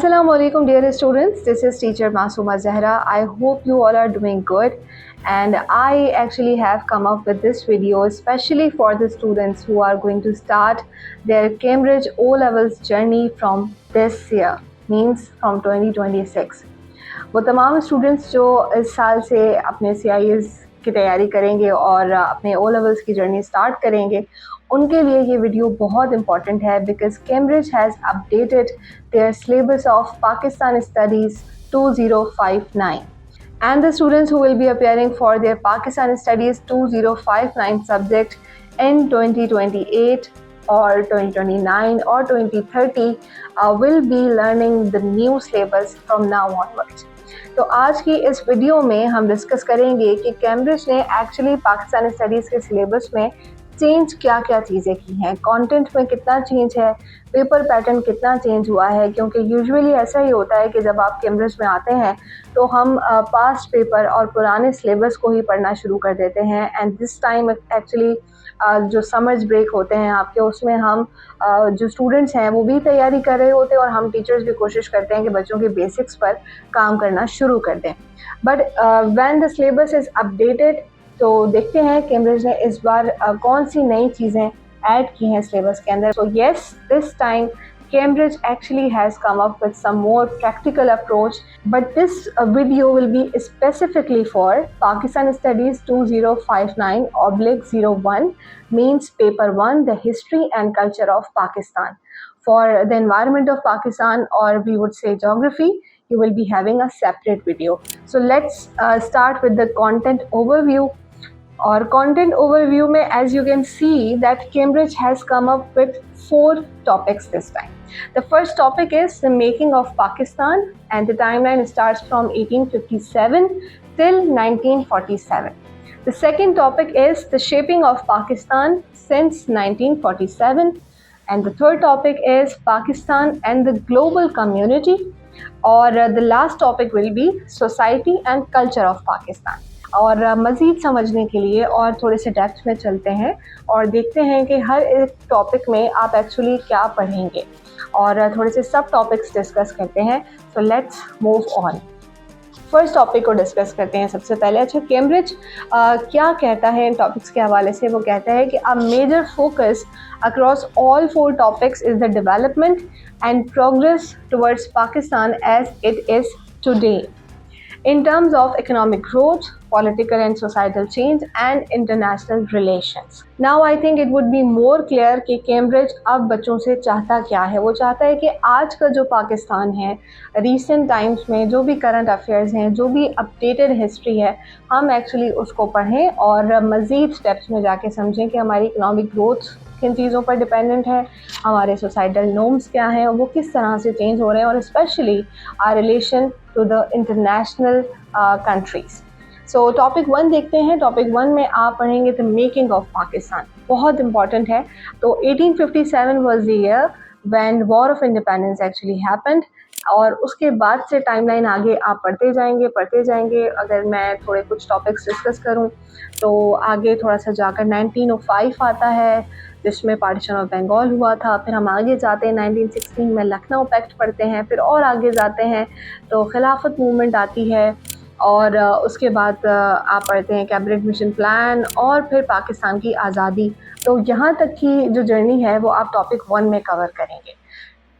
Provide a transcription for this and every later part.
Assalamu alaikum dear students, this is teacher Masooma Zahra. I hope you all are doing good, and I actually have come up with this video especially for the students who are going to start their Cambridge O-Levels journey from this year, means from 2026. वो तमाम students जो इस साल से अपने CIS की तैयारी करेंगे और अपने ओ लेवल्स की जर्नी स्टार्ट करेंगे, उनके लिए ये वीडियो बहुत इंपॉर्टेंट है because Cambridge has updated there syllabus of Pakistan studies 2059 and the students who will be appearing for their Pakistan Studies 2059 subject in 2028 or 2029 or 2030 will be learning the new syllabus from now onwards. तो आज की इस video में हम discuss करेंगे कि Cambridge ने actually Pakistani studies के सिलेबस में चेंज क्या क्या चीज़ें की हैं, कंटेंट में कितना चेंज है, पेपर पैटर्न कितना चेंज हुआ है। क्योंकि यूजुअली ऐसा ही होता है कि जब आप कैम्ब्रिज में आते हैं तो हम पास्ट पेपर और पुराने सिलेबस को ही पढ़ना शुरू कर देते हैं एंड दिस टाइम एक्चुअली जो समर्स ब्रेक होते हैं आपके, उसमें हम जो स्टूडेंट्स हैं वो भी तैयारी कर रहे होते हैं और हम टीचर्स भी कोशिश करते हैं कि बच्चों के बेसिक्स पर काम करना शुरू कर दें। But when the syllabus is updated, तो देखते हैं कैम्ब्रिज ने इस बार कौन सी नई चीज़ें ऐड की हैं सिलेबस के अंदर। So yes, this time Cambridge actually has come up with some more practical approach, but this video will be specifically for Pakistan Studies 2059/01, means paper 1, the history and culture of Pakistan. For the environment of Pakistan, or we would say geography, you will be having a separate video. So let's start with the content overview. और content overview में as you can see that Cambridge has come up with 4 topics this time. The first topic is the making of Pakistan and the timeline starts from 1857 till 1947. The second topic is the shaping of Pakistan since 1947, and the third topic is Pakistan and the global community, or the last topic will be society and culture of Pakistan. और मज़ीद समझने के लिए और थोड़े से depth में चलते हैं और देखते हैं कि हर एक टॉपिक में आप एक्चुअली क्या पढ़ेंगे और थोड़े से सब टॉपिक्स डिस्कस करते हैं. So let's move on. First topic को डिस्कस करते हैं सबसे पहले. अच्छा, कैम्ब्रिज क्या कहता है इन टॉपिक्स के हवाले से? वो कहता है कि a major focus across all 4 topics is the development and progress towards Pakistan as it is today in terms of economic growth, political and societal change and international relations. Now I think it would be more clear कि Cambridge अब बच्चों से चाहता क्या है. वो चाहता है कि आज का जो पाकिस्तान है, रीसेंट टाइम्स में जो भी करंट अफेयर्स हैं, जो भी अपडेटेड हिस्ट्री है, हम एक्चुअली उसको पढ़ें और मज़ीद स्टेप्स में जाके समझें कि हमारी इकोनॉमिक ग्रोथ किन चीज़ों पर डिपेंडेंट है, हमारे सोसाइटल नॉर्म्स क्या हैं और वो किस तरह से चेंज हो रहे हैं, और specially our relation to the international countries. So topic 1 देखते हैं. टॉपिक 1 में आप पढ़ेंगे द मेकिंग ऑफ पाकिस्तान. बहुत इंपॉर्टेंट है. तो 1857 was the year when war of independence actually happened, और उसके बाद से टाइमलाइन आगे आप पढ़ते जाएंगे. अगर मैं थोड़े कुछ टॉपिक्स डिस्कस करूं तो आगे थोड़ा सा जाकर 1905 आता है जिसमें पार्टीशन ऑफ बंगाल हुआ था. फिर हम आगे जाते हैं 1916 में लखनऊ पैक्ट पढ़ते हैं. फिर और आगे जाते हैं तो खिलाफत मूवमेंट आती है, और उसके बाद आप पढ़ते हैं कैबिनेट मिशन प्लान और फिर पाकिस्तान की आज़ादी. तो यहाँ तक की जो जर्नी है वो आप टॉपिक 1 में कवर करेंगे.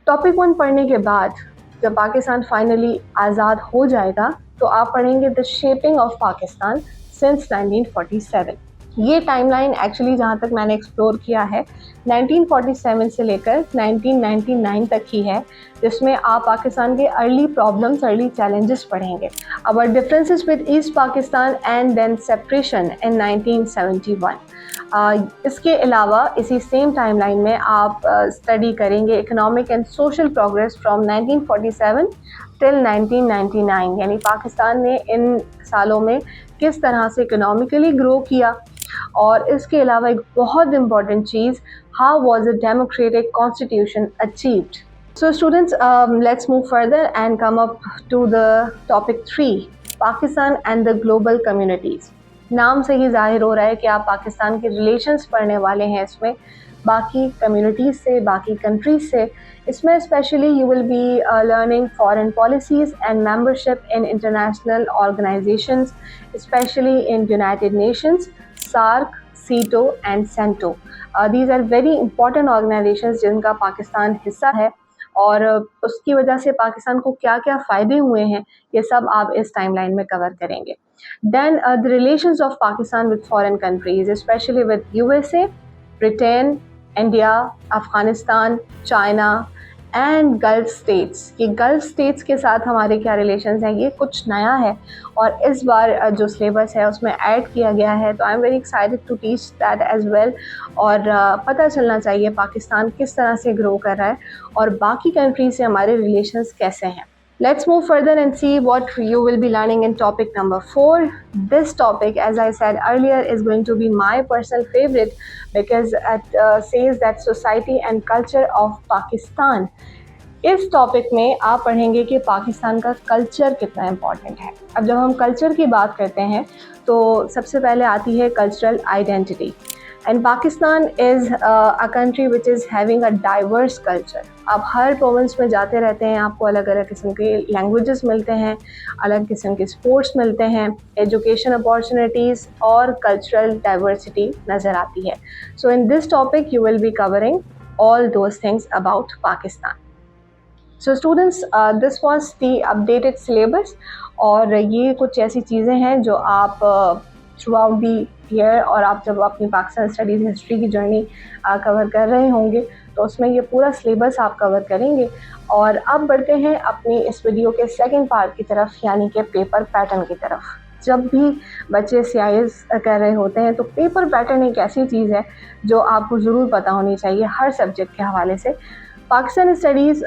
टॉपिक 1 पढ़ने के बाद जब पाकिस्तान फाइनली आज़ाद हो जाएगा तो आप पढ़ेंगे the shaping of Pakistan since 1947. ये टाइमलाइन एक्चुअली जहाँ तक मैंने एक्सप्लोर किया है 1947 से लेकर 1999 तक ही है, जिसमें आप पाकिस्तान के अर्ली प्रॉब्लम्स, अर्ली चैलेंजेस पढ़ेंगे. About differences with East Pakistan and then separation in 1971. इसके अलावा इसी सेम टाइमलाइन में आप स्टडी करेंगे economic and social progress from 1947 till 1999, यानी पाकिस्तान ने इन सालों में किस तरह से इकोनॉमिकली ग्रो किया. और इसके अलावा एक बहुत इम्पॉर्टेंट चीज़, how was a democratic constitution achieved. So students, let's move further and come up to the topic 3, Pakistan and the global communities. नाम से ही जाहिर हो रहा है कि आप पाकिस्तान के रिलेशंस पढ़ने वाले हैं. इसमें बाकी कम्युनिटीज़ से, बाकी कंट्रीज़ से इसमें specially you will be learning foreign policies and membership in international organisations, specially in United Nations, SAARC, SEATO and CENTO. These are very important organisations जिनका पाकिस्तान हिस्सा है, और उसकी वजह से पाकिस्तान को क्या क्या फ़ायदे हुए हैं ये सब आप इस टाइमलाइन में कवर करेंगे। Then the relations of Pakistan with foreign countries, specially with USA, Britain, India, Afghanistan, China and Gulf States. ये गल्फ स्टेट्स के साथ हमारे क्या रिलेशंस हैं, ये कुछ नया है और इस बार जो सिलेबस है उसमें ऐड किया गया है, तो I am very excited to teach that as well. और पता चलना चाहिए पाकिस्तान किस तरह से ग्रो कर रहा है और बाकी कंट्री से हमारे रिलेशंस कैसे हैं। Let's move further and see what you will be learning in topic number 4. This topic, as I said earlier, is going to be my personal favorite because it says that society and culture of Pakistan. इस topic में आप पढ़ेंगे कि पाकिस्तान का culture कितना important है। अब जब हम कल्चर की बात करते हैं तो सबसे पहले आती है cultural identity, and Pakistan is a country which is having a diverse culture. आप हर प्रोविंस में जाते रहते हैं, आपको अलग अलग किस्म के लैंग्वेजेस मिलते हैं, अलग किस्म के स्पोर्ट्स मिलते हैं, एजुकेशन अपॉर्चुनिटीज़ और कल्चरल डाइवर्सिटी नज़र आती है। So in this topic you will be covering all those things about Pakistan. So students, this was the updated syllabus, और ये कुछ ऐसी चीज़ें हैं जो आप थ्रू आउट दी ईयर और आप जब अपनी पाकिस्तान स्टडीज़ हिस्ट्री की जर्नी कवर कर रहे होंगे तो उसमें ये पूरा सिलेबस आप कवर करेंगे। और अब बढ़ते हैं अपनी इस वीडियो के सेकंड पार्ट की तरफ, यानी कि पेपर पैटर्न की तरफ। जब भी बच्चे CIS कर रहे होते हैं तो पेपर पैटर्न एक ऐसी चीज़ है जो आपको ज़रूर पता होनी चाहिए हर सब्जेक्ट के हवाले से। पाकिस्तान स्टडीज़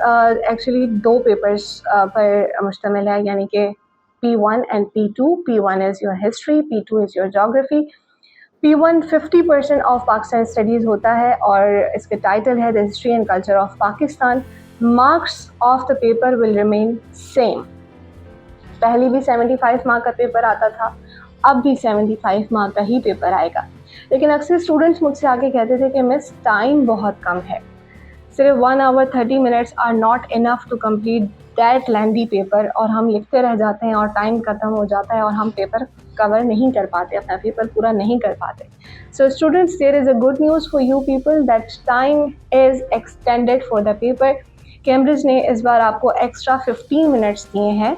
एक्चुअली 2 पेपर्स पर मुश्तमिल है, यानी कि P1 and P2. P1 is your history, P2 is your geography. P1 50% of Pakistan studies होता है और इसके टाइटल है the history and culture of Pakistan. Marks of the paper will remain same. पहले भी 75 मार्क का पेपर आता था, अब भी 75 मार्क का ही पेपर आएगा। लेकिन अक्सर स्टूडेंट्स मुझसे आके कहते थे कि मिस टाइम बहुत कम है, सिर्फ 1 hour 30 minutes are not enough to complete that lengthy paper, और हम लिखते रह जाते हैं और टाइम ख़त्म हो जाता है और हम पेपर कवर नहीं कर पाते, अपना पेपर पूरा नहीं कर पाते। So students, there is a good news for you people that time is extended for the paper. Cambridge ने इस बार आपको एक्स्ट्रा 15 मिनट्स दिए हैं,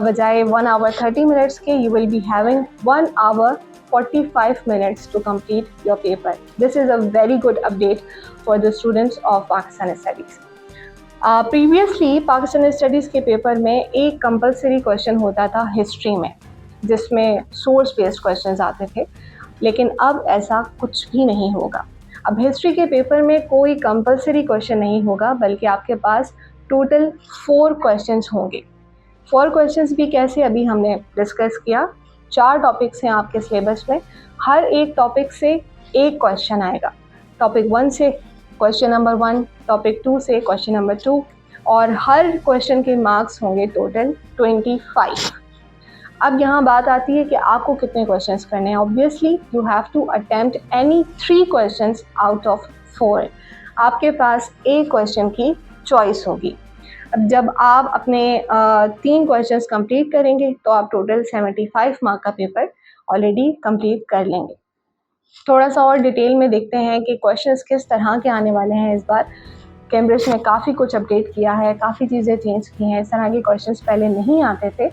बजाय 1 hour 30 minutes के you will be having 1 hour 45 minutes to complete your paper. This is a very good update for the students of Pakistan Studies. Previously Pakistan Studies के paper में एक कंपलसरी क्वेश्चन होता था history में, जिसमें source based questions आते थे, लेकिन अब ऐसा कुछ भी नहीं होगा। अब हिस्ट्री के पेपर में कोई कंपलसरी क्वेश्चन नहीं होगा, बल्कि आपके पास टोटल 4 क्वेश्चंस होंगे। 4 क्वेश्चंस भी कैसे, अभी हमने डिस्कस किया। 4 टॉपिक्स हैं आपके सिलेबस में, हर एक टॉपिक से एक क्वेश्चन आएगा। टॉपिक 1 से क्वेश्चन नंबर 1, टॉपिक 2 से क्वेश्चन नंबर 2, और हर क्वेश्चन के मार्क्स होंगे टोटल 25। अब यहाँ बात आती है कि आपको कितने क्वेश्चंस करने हैं। Obviously you have to attempt any 3 questions out of 4। आपके पास एक क्वेश्चन की चॉइस होगी। अब जब आप अपने 3 क्वेश्चंस कंप्लीट करेंगे तो आप टोटल 75 मार्क का पेपर ऑलरेडी कंप्लीट कर लेंगे। थोड़ा सा और डिटेल में देखते हैं कि क्वेश्चंस किस तरह के आने वाले हैं। इस बार कैम्ब्रिज ने काफ़ी कुछ अपडेट किया है, काफ़ी चीज़ें चेंज की हैं। इस तरह के क्वेश्चंस पहले नहीं आते थे।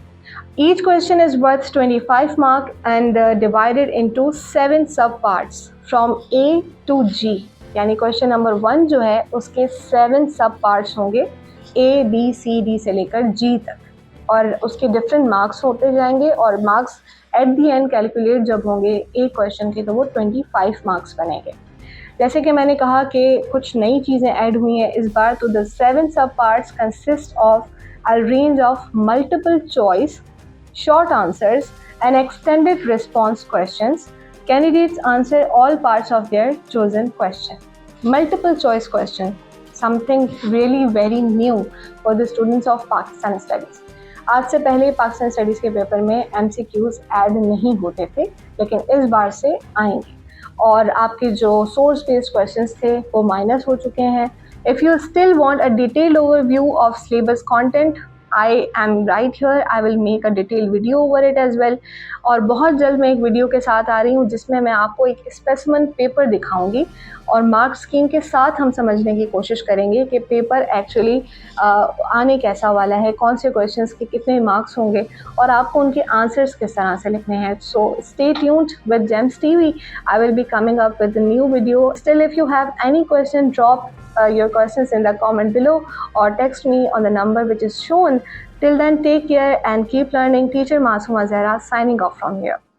Each question is worth 25 mark and divided into 7 सब parts from A to G, यानी क्वेश्चन नंबर 1 जो है उसके 7 सब पार्ट्स होंगे, A B C D से लेकर G तक, और उसके डिफरेंट मार्क्स होते जाएंगे, और marks at the and calculate जब होंगे एक क्वेश्चन के तो वो 25 मार्क्स बनेंगे। जैसे कि मैंने कहा कि कुछ नई चीज़ें ऐड हुई हैं इस बार, तो द 7 सब parts consist of a range of multiple choice, short answers and extended response questions. Candidates answer all parts of their chosen question. Multiple choice question, something really very new for the students of Pakistan Studies. आज से पहले Pakistan studies के paper में MCQs add नहीं होते थे, लेकिन इस बार से आएंगे, और आपके जो सोर्स बेस्ड क्वेश्चंस थे वो माइनस हो चुके हैं। If you still want a detailed overview of syllabus content, I am right here. I will make a detailed video over it as well. और बहुत जल्द मैं एक वीडियो के साथ आ रही हूँ जिसमें मैं आपको एक स्पेसिमेन पेपर दिखाऊंगी और मार्क स्कीम के साथ हम समझने की कोशिश करेंगे कि पेपर एक्चुअली आने कैसा वाला है, कौन से क्वेश्चंस के कितने मार्क्स होंगे और आपको उनके आंसर्स किस तरह से लिखने हैं. So stay tuned with James TV. I will be coming up with a new video. Still, if you have any question, drop your questions in the comment below or text me on the number which is shown. Till then, take care and keep learning. Teacher Masooma Zahra signing off from here.